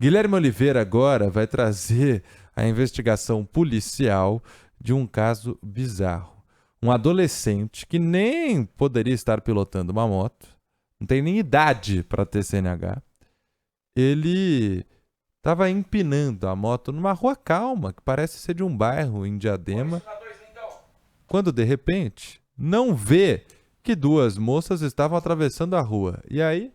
Guilherme Oliveira agora vai trazer a investigação policial de um caso bizarro. Um adolescente que nem poderia estar pilotando uma moto, não tem nem idade para ter CNH, ele estava empinando a moto numa rua calma, que parece ser de um bairro em Diadema, quando de repente não vê que duas moças estavam atravessando a rua. E aí,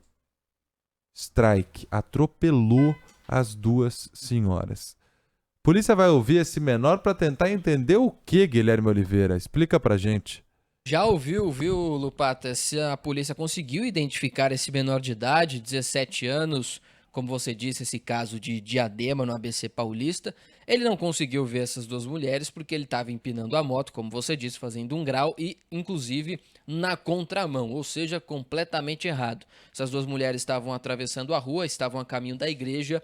strike, atropelou as duas senhoras. Polícia vai ouvir esse menor para tentar entender o que, Guilherme Oliveira? Explica pra gente. Já ouviu, viu, Lupata, se a polícia conseguiu identificar esse menor de idade, 17 anos, como você disse, esse caso de Diadema no ABC Paulista. Ele não conseguiu ver essas duas mulheres porque ele estava empinando a moto, como você disse, fazendo 1 grau e, inclusive, na contramão, ou seja, completamente errado. Essas duas mulheres estavam atravessando a rua, estavam a caminho da igreja,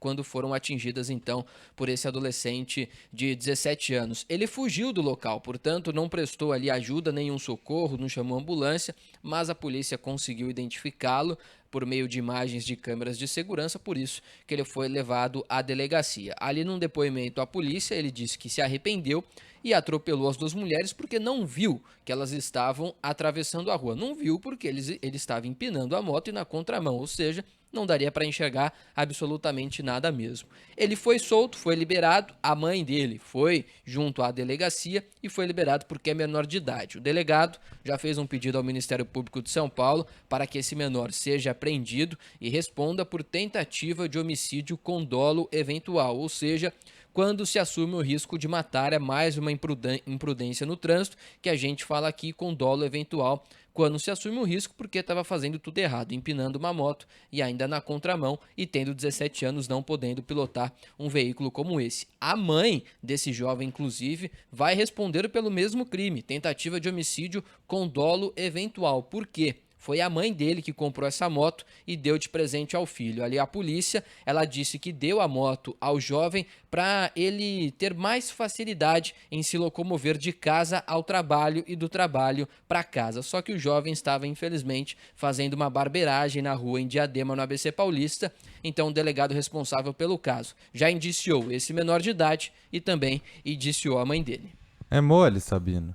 quando foram atingidas, então, por esse adolescente de 17 anos. Ele fugiu do local, portanto, não prestou ali ajuda, nenhum socorro, não chamou ambulância, mas a polícia conseguiu identificá-lo por meio de imagens de câmeras de segurança, por isso que ele foi levado à delegacia. Ali num depoimento à polícia, ele disse que se arrependeu e atropelou as duas mulheres porque não viu que elas estavam atravessando a rua. Não viu porque ele estava empinando a moto e na contramão, ou seja, não daria para enxergar absolutamente nada mesmo. Ele foi solto, foi liberado, a mãe dele foi junto à delegacia e foi liberado porque é menor de idade. O delegado já fez um pedido ao Ministério Público de São Paulo para que esse menor seja apreendido e responda por tentativa de homicídio com dolo eventual, ou seja, quando se assume o risco de matar, é mais uma imprudência no trânsito, que a gente fala aqui com dolo eventual, quando se assume o risco porque estava fazendo tudo errado, empinando uma moto e ainda na contramão e tendo 17 anos não podendo pilotar um veículo como esse. A mãe desse jovem, inclusive, vai responder pelo mesmo crime, tentativa de homicídio com dolo eventual. Por quê? Foi a mãe dele que comprou essa moto e deu de presente ao filho. Ali a polícia, ela disse que deu a moto ao jovem para ele ter mais facilidade em se locomover de casa ao trabalho e do trabalho para casa. Só que o jovem estava, infelizmente, fazendo uma barbeiragem na rua em Diadema, no ABC Paulista. Então o delegado responsável pelo caso já indiciou esse menor de idade e também indiciou a mãe dele. É mole, Sabino.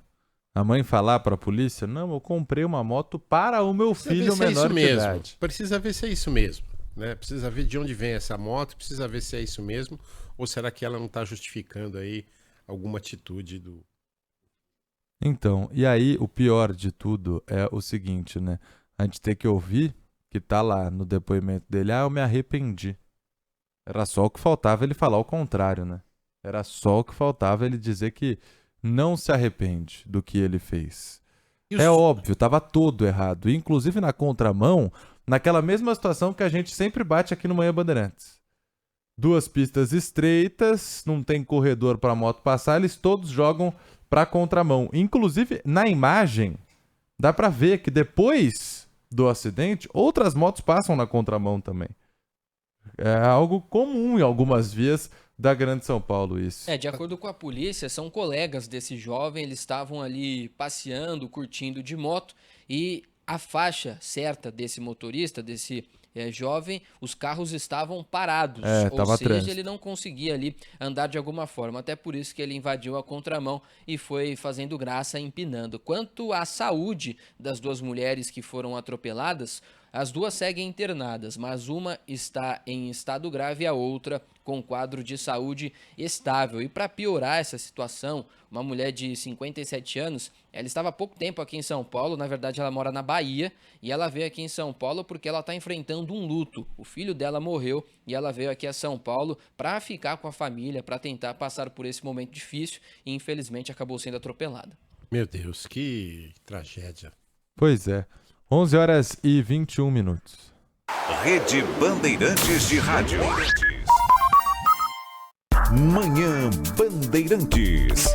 A mãe falar para a polícia, não, eu comprei uma moto para o meu filho menor de idade. Precisa ver se é isso mesmo, né? Precisa ver de onde vem essa moto, precisa ver se é isso mesmo, ou será que ela não está justificando aí alguma atitude do... Então, e aí o pior de tudo é o seguinte, né? A gente tem que ouvir que tá lá no depoimento dele, eu me arrependi. Era só o que faltava ele falar o contrário, né? Era só o que faltava ele dizer que não se arrepende do que ele fez. É óbvio, estava todo errado. Inclusive na contramão, naquela mesma situação que a gente sempre bate aqui no Manhã Bandeirantes. Duas pistas estreitas, não tem corredor para a moto passar, eles todos jogam para contramão. Inclusive, na imagem, dá para ver que depois do acidente, outras motos passam na contramão também. É algo comum em algumas vias da Grande São Paulo, isso. De acordo com a polícia, são colegas desse jovem, eles estavam ali passeando, curtindo de moto e a faixa certa desse motorista, desse jovem, os carros estavam parados, ou seja, trânsito. ele não conseguia ali andar de alguma forma, até por isso que ele invadiu a contramão e foi fazendo graça, empinando. Quanto à saúde das duas mulheres que foram atropeladas, as duas seguem internadas, mas uma está em estado grave e a outra com quadro de saúde estável. E para piorar essa situação, uma mulher de 57 anos, ela estava há pouco tempo aqui em São Paulo, na verdade ela mora na Bahia, e ela veio aqui em São Paulo porque ela está enfrentando um luto. O filho dela morreu e ela veio aqui a São Paulo para ficar com a família, para tentar passar por esse momento difícil e infelizmente acabou sendo atropelada. Meu Deus, que tragédia. Pois é. 11h21. Rede Bandeirantes de Rádio. Manhã Bandeirantes.